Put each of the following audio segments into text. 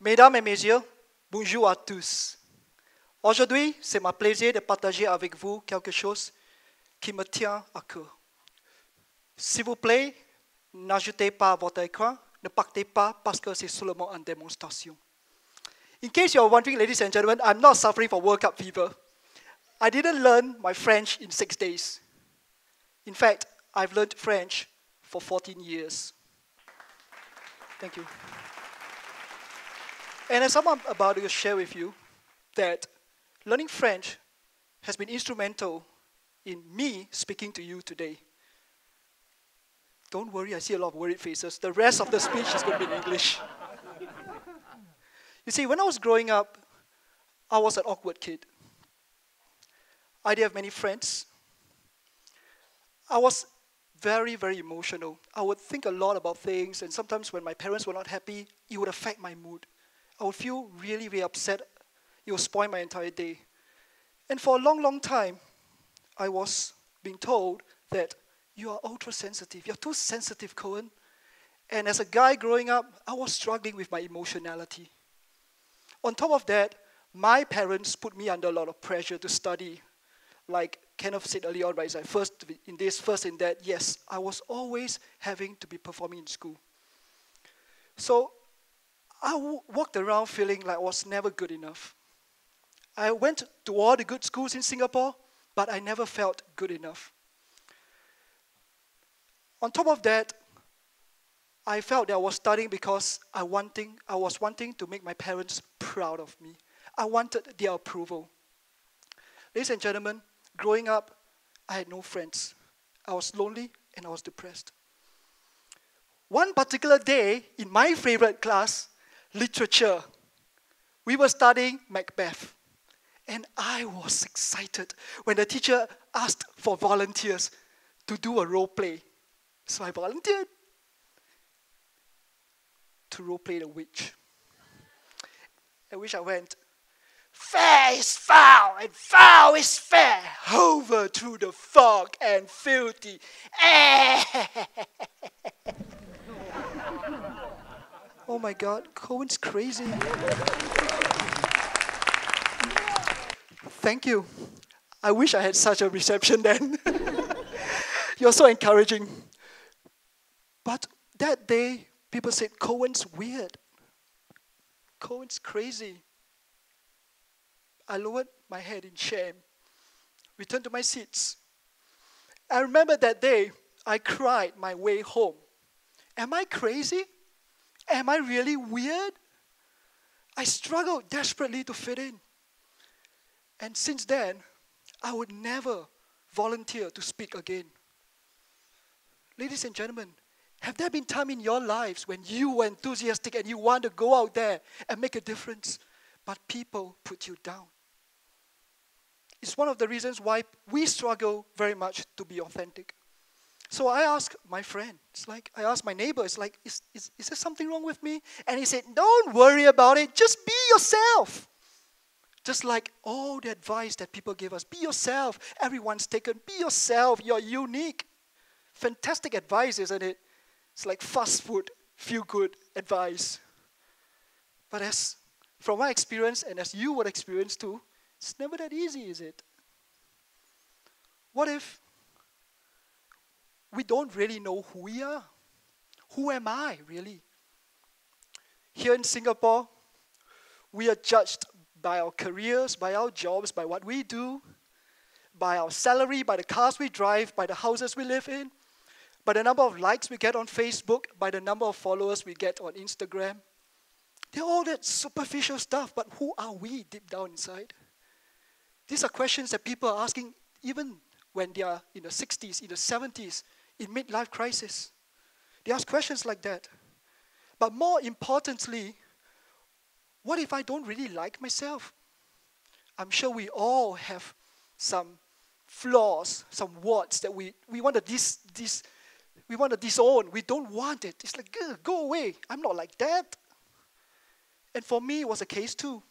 Mesdames et messieurs, bonjour à tous. Aujourd'hui, c'est ma plaisir de partager avec vous quelque chose qui me tient à cœur. S'il vous plaît, n'ajoutez pas votre écran, ne partez pas parce que c'est seulement une démonstration. In case you are wondering, ladies and gentlemen, I'm not suffering from World Cup fever. I didn't learn my French in 6 days. In fact, I've learned French for 14 years. Thank you. And as I'm about to share with you that learning French has been instrumental in me speaking to you today. Don't worry, I see a lot of worried faces. The rest of the speech is going to be in English. You see, when I was growing up, I was an awkward kid. I didn't have many friends. I was very, very emotional. I would think a lot about things, and sometimes when my parents were not happy, it would affect my mood. I would feel really, really upset. It would spoil my entire day. And for a long, long time, I was being told that you are ultra-sensitive. You're too sensitive, Coen. And as a guy growing up, I was struggling with my emotionality. On top of that, my parents put me under a lot of pressure to study. Like Kenneth said earlier on, right? It's like first in this, first in that. Yes, I was always having to be performing in school. So I walked around feeling like I was never good enough. I went to all the good schools in Singapore, but I never felt good enough. On top of that, I felt that I was studying because I was wanting to make my parents proud of me. I wanted their approval. Ladies and gentlemen, growing up, I had no friends. I was lonely and I was depressed. One particular day, in my favorite class, literature, we were studying Macbeth. And I was excited when the teacher asked for volunteers to do a role play. So I volunteered to role play the witch. At which I went, fair is foul, and foul is fair, over through the fog and filthy. Oh my God, Coen's crazy. Thank you. I wish I had such a reception then. You're so encouraging. But that day, people said, Coen's weird. Coen's crazy. I lowered my head in shame, returned to my seats. I remember that day, I cried my way home. Am I crazy? Am I really weird? I struggled desperately to fit in. And since then, I would never volunteer to speak again. Ladies and gentlemen, have there been time in your lives when you were enthusiastic and you want to go out there and make a difference, but people put you down? It's one of the reasons why we struggle very much to be authentic. So I asked my friend, I asked my neighbor, is there something wrong with me? And he said, don't worry about it, just be yourself. Just like all the advice that people give us, be yourself, everyone's taken, be yourself, you're unique. Fantastic advice, isn't it? It's like fast food, feel-good advice. But as from my experience, and as you would experience too, it's never that easy, is it? What if we don't really know who we are? Who am I, really? Here in Singapore, we are judged by our careers, by our jobs, by what we do, by our salary, by the cars we drive, by the houses we live in, by the number of likes we get on Facebook, by the number of followers we get on Instagram. They're all that superficial stuff, but who are we deep down inside? These are questions that people are asking even when they are in the 60s, in the 70s, in midlife crisis. They ask questions like that. But more importantly, what if I don't really like myself? I'm sure we all have some flaws, some warts that we want to disown. We don't want it. It's like, go away. I'm not like that. And for me, it was a case too.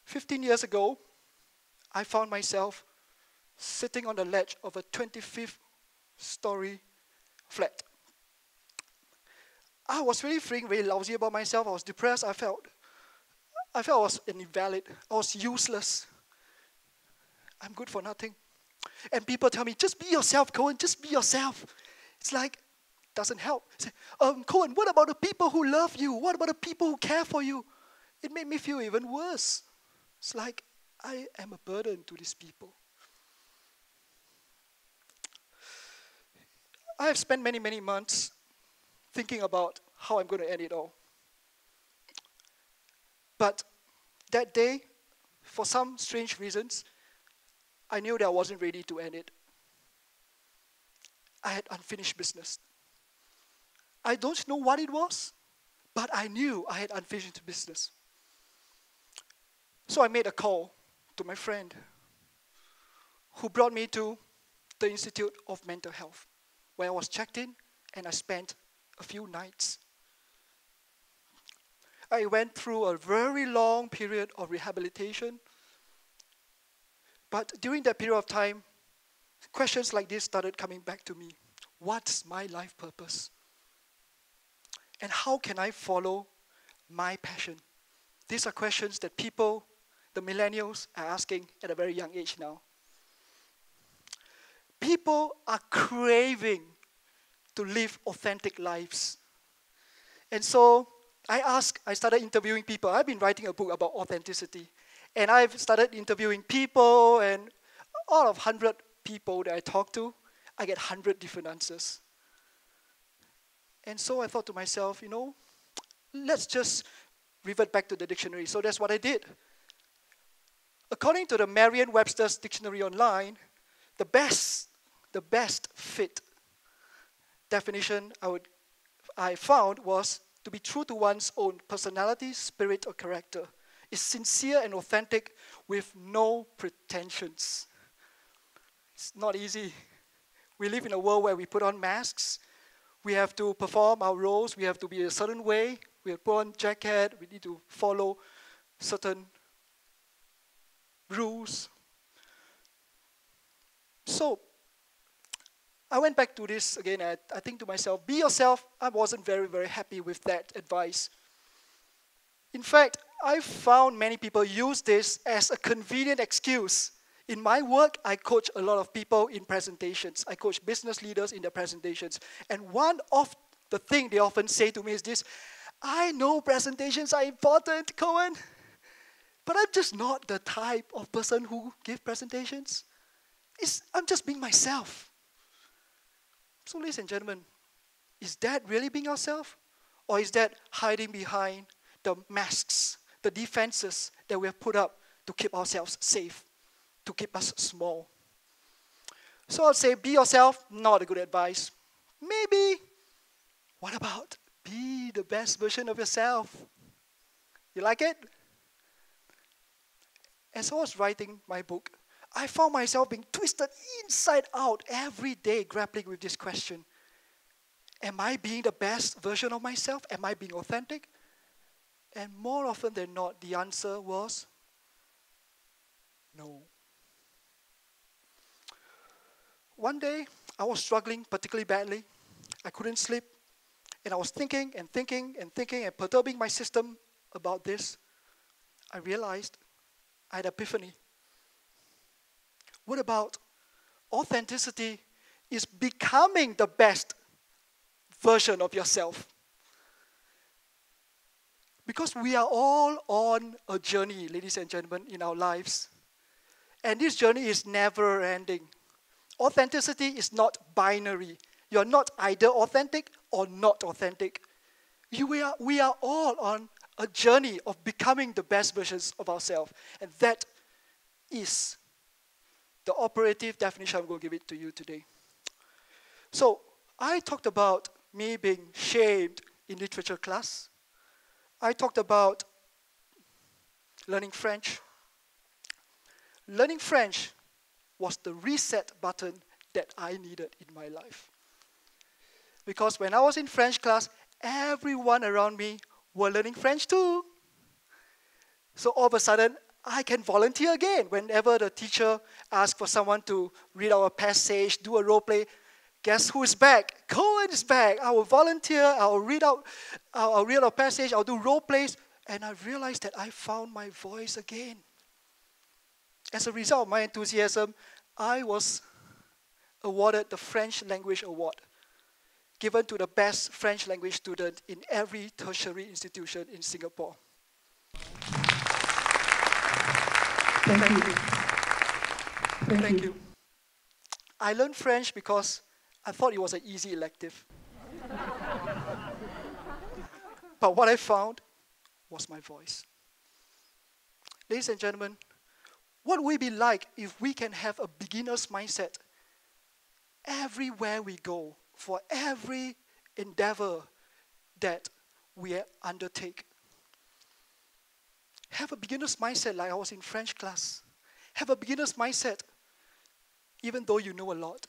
15 years ago, I found myself sitting on the ledge of a 25th story flat. I was really feeling very lousy about myself. I was depressed. I felt I was an invalid. I was useless. I'm good for nothing. And people tell me, just be yourself, Coen, just be yourself. It's like, doesn't help. Say, Coen, what about the people who love you? What about the people who care for you? It made me feel even worse. It's like, I am a burden to these people. I have spent many, many months thinking about how I'm going to end it all. But that day, for some strange reasons, I knew that I wasn't ready to end it. I had unfinished business. I don't know what it was, but I knew I had unfinished business. So I made a call to my friend who brought me to the Institute of Mental Health, where I was checked in and I spent a few nights. I went through a very long period of rehabilitation. But during that period of time, questions like this started coming back to me. What's my life purpose? And how can I follow my passion? These are questions that people, the millennials, are asking at a very young age now. People are craving to live authentic lives. And so I started interviewing people. I've been writing a book about authenticity. And I've started interviewing people, and out of 100 people that I talk to, I get 100 different answers. And so I thought to myself, let's just revert back to the dictionary. So that's what I did. According to the Merriam-Webster's dictionary online, the best fit definition I found was to be true to one's own personality, spirit, or character. Is sincere and authentic with no pretensions. It's not easy. We live in a world where we put on masks. We have to perform our roles. We have to be a certain way. We have to put on jacket. We need to follow certain rules. So I went back to this again. I think to myself, be yourself. I wasn't very, very happy with that advice. In fact, I found many people use this as a convenient excuse. In my work, I coach a lot of people in presentations. I coach business leaders in their presentations. And one of the things they often say to me is this: I know presentations are important, Coen, but I'm just not the type of person who gives presentations. I'm just being myself. So ladies and gentlemen, is that really being yourself? Or is that hiding behind the masks, the defenses that we have put up to keep ourselves safe, to keep us small? So I'll say, be yourself, not a good advice. Maybe, what about be the best version of yourself? You like it? As I was writing my book, I found myself being twisted inside out every day, grappling with this question. Am I being the best version of myself? Am I being authentic? And more often than not, the answer was no. One day, I was struggling particularly badly. I couldn't sleep. And I was thinking and perturbing my system about this. I realized I had an epiphany. What about authenticity is becoming the best version of yourself? Because we are all on a journey, ladies and gentlemen, in our lives. And this journey is never ending. Authenticity is not binary. You're not either authentic or not authentic. We are all on a journey of becoming the best versions of ourselves. And that is the operative definition. I'm going to give it to you today. So I talked about me being shamed in literature class. I talked about learning French. Learning French was the reset button that I needed in my life. Because when I was in French class, everyone around me were learning French too. So all of a sudden, I can volunteer again. Whenever the teacher asks for someone to read out a passage, do a role play, guess who is back? Coen is back. I will volunteer. I'll read out a passage. I'll do role plays. And I realized that I found my voice again. As a result of my enthusiasm, I was awarded the French Language Award, given to the best French language student in every tertiary institution in Singapore. Thank you. Thank you. I learned French because I thought it was an easy elective. But what I found was my voice. Ladies and gentlemen, what would it be like if we can have a beginner's mindset everywhere we go, for every endeavor that we undertake? Have a beginner's mindset like I was in French class. Have a beginner's mindset even though you know a lot.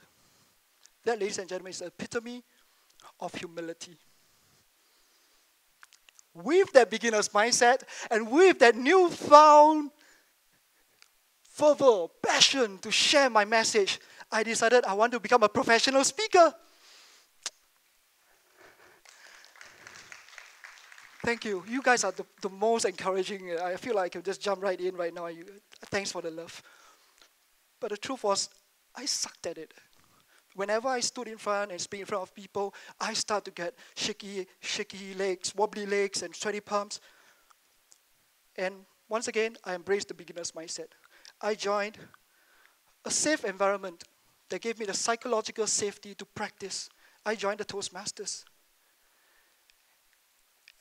That, ladies and gentlemen, is the epitome of humility. With that beginner's mindset and with that newfound fervor, passion to share my message, I decided I want to become a professional speaker. Thank you. You guys are the most encouraging. I feel like I can just jump right in right now. Thanks for the love. But the truth was, I sucked at it. Whenever I stood in front and speak in front of people, I start to get shaky legs, wobbly legs, and sweaty palms. And once again, I embraced the beginner's mindset. I joined a safe environment that gave me the psychological safety to practice. I joined the Toastmasters.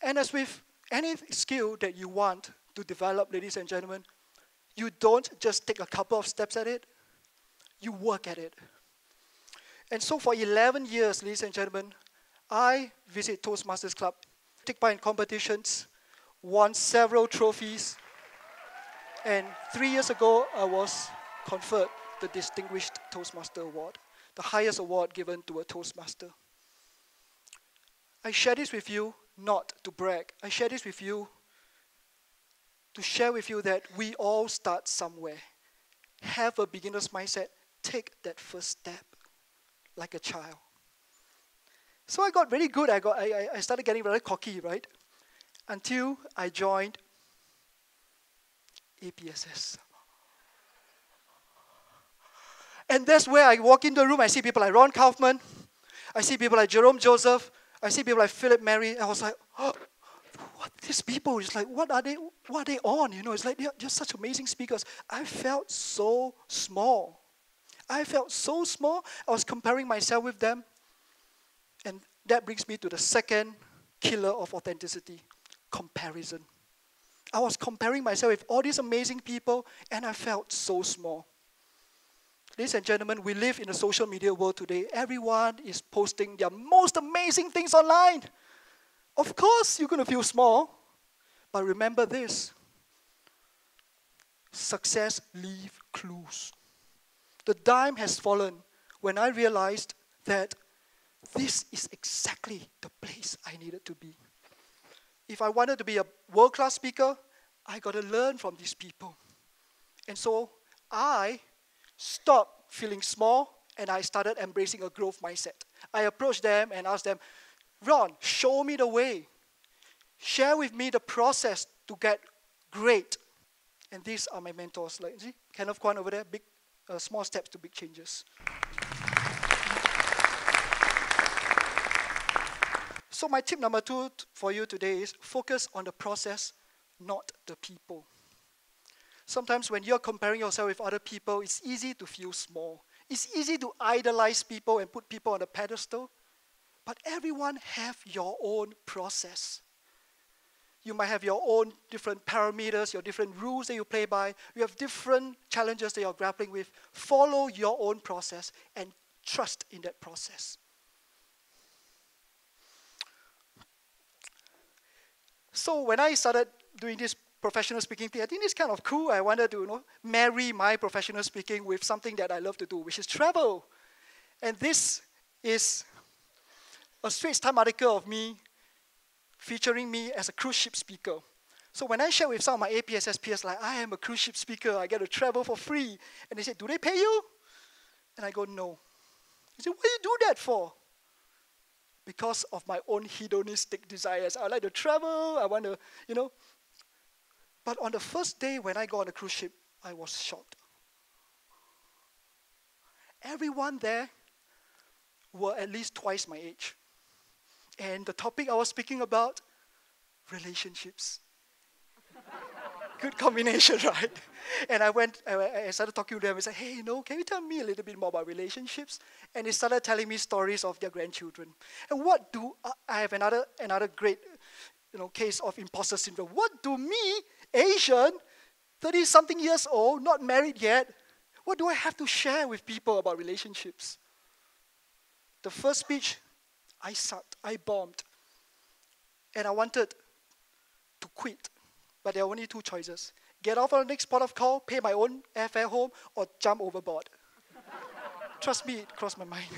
And as with any skill that you want to develop, ladies and gentlemen, you don't just take a couple of steps at it, you work at it. And so for 11 years, ladies and gentlemen, I visit Toastmasters Club, take part in competitions, won several trophies, and 3 years ago, I was conferred the Distinguished Toastmaster Award, the highest award given to a Toastmaster. I share this with you not to brag. I share this with you to share with you that we all start somewhere. Have a beginner's mindset. Take that first step like a child. So I got very good. I started getting very cocky, right? Until I joined APSS. And that's where I walk in the room. I see people like Ron Kaufman. I see people like Jerome Joseph. I see people like Philip Mary. I was like, oh, what these people? It's like, what are they on? You know, it's like they're just such amazing speakers. I felt so small. I felt so small. I was comparing myself with them. And that brings me to the second killer of authenticity, comparison. I was comparing myself with all these amazing people, and I felt so small. Ladies and gentlemen, we live in a social media world today. Everyone is posting their most amazing things online. Of course, you're going to feel small, but remember this. Success leaves clues. The dime has fallen when I realized that this is exactly the place I needed to be. If I wanted to be a world-class speaker, I got to learn from these people. And so I stopped feeling small and I started embracing a growth mindset. I approached them and asked them, Ron, show me the way. Share with me the process to get great. And these are my mentors. Like, see, Kenneth Coen over there, small steps to big changes. So my tip number 2 for you today is focus on the process, not the people. Sometimes when you're comparing yourself with other people, it's easy to feel small. It's easy to idolize people and put people on a pedestal. But everyone have your own process. You might have your own different parameters, your different rules that you play by. You have different challenges that you're grappling with. Follow your own process and trust in that process. So when I started doing this professional speaking thing, I think it's kind of cool. I wanted to marry my professional speaking with something that I love to do, which is travel. And this is a Straits Times article of me featuring me as a cruise ship speaker. So when I share with some of my APSS peers, like, I am a cruise ship speaker, I get to travel for free. And they said, do they pay you? And I go, no. He said, what do you do that for? Because of my own hedonistic desires. I like to travel, I want to, But on the first day when I got on a cruise ship, I was shocked. Everyone there were at least twice my age. And the topic I was speaking about, relationships. Good combination, right? And I started talking to them and said, hey, can you tell me a little bit more about relationships? And they started telling me stories of their grandchildren. And I have another great, case of imposter syndrome. What do me, Asian, 30-something years old, not married yet, what do I have to share with people about relationships? The first speech, I sucked, I bombed. And I wanted to quit. But there are only two choices. Get off on the next port of call, pay my own airfare home, or jump overboard. Trust me, it crossed my mind.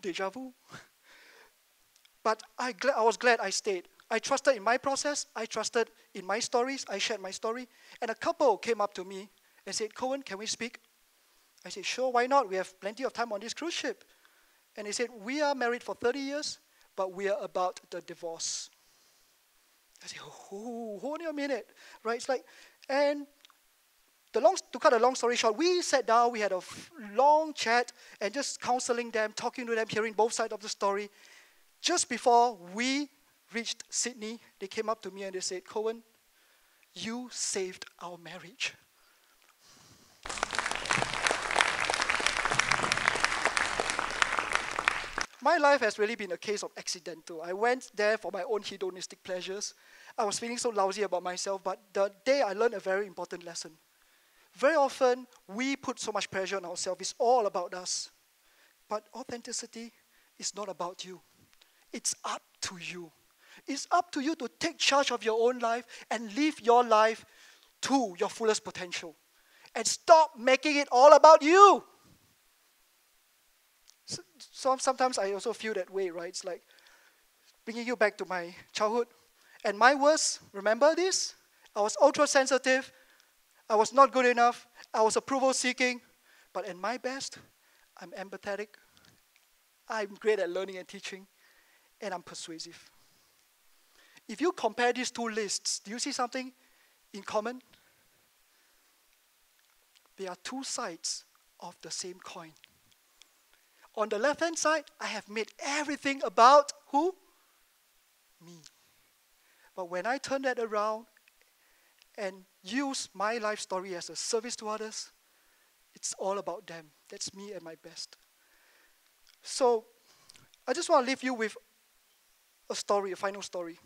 Deja vu. But I was glad I stayed. I trusted in my process. I trusted in my stories. I shared my story. And a couple came up to me and said, Coen, can we speak? I said, sure, why not? We have plenty of time on this cruise ship. And they said, we are married for 30 years, but we are about the divorce. I said, hold on a minute, right? It's like, and to cut a long story short, we sat down, we had a long chat, and just counseling them, talking to them, hearing both sides of the story. Just before we reached Sydney, they came up to me and they said, Coen, you saved our marriage. My life has really been a case of accidental. I went there for my own hedonistic pleasures. I was feeling so lousy about myself, but the day I learned a very important lesson. Very often, we put so much pressure on ourselves. It's all about us. But authenticity is not about you. It's up to you. It's up to you to take charge of your own life and live your life to your fullest potential. And stop making it all about you. So sometimes I also feel that way, right? It's like bringing you back to my childhood. And my worst, remember this? I was ultra sensitive. I was not good enough. I was approval seeking. But at my best, I'm empathetic. I'm great at learning and teaching. And I'm persuasive. If you compare these two lists, do you see something in common? They are two sides of the same coin. On the left-hand side, I have made everything about who? Me. But when I turn that around and use my life story as a service to others, it's all about them. That's me at my best. So, I just want to leave you with a story, a final story.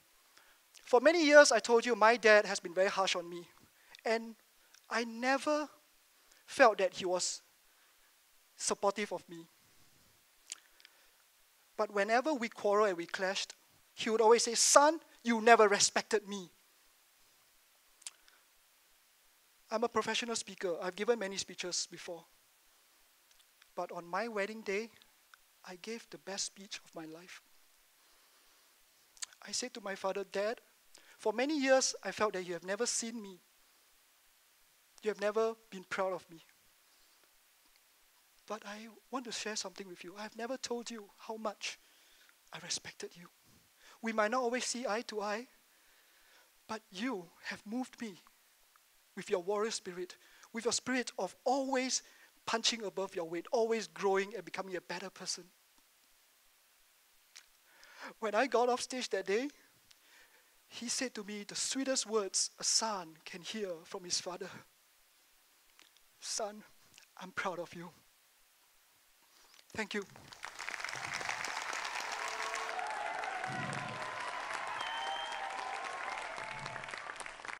For many years, I told you my dad has been very harsh on me. And I never felt that he was supportive of me. But whenever we quarreled and we clashed, he would always say, son, you never respected me. I'm a professional speaker. I've given many speeches before. But on my wedding day, I gave the best speech of my life. I said to my father, Dad, for many years, I felt that you have never seen me. You have never been proud of me. But I want to share something with you. I have never told you how much I respected you. We might not always see eye to eye, but you have moved me with your warrior spirit, with your spirit of always punching above your weight, always growing and becoming a better person. When I got off stage that day, he said to me the sweetest words a son can hear from his father. Son, I'm proud of you. Thank you.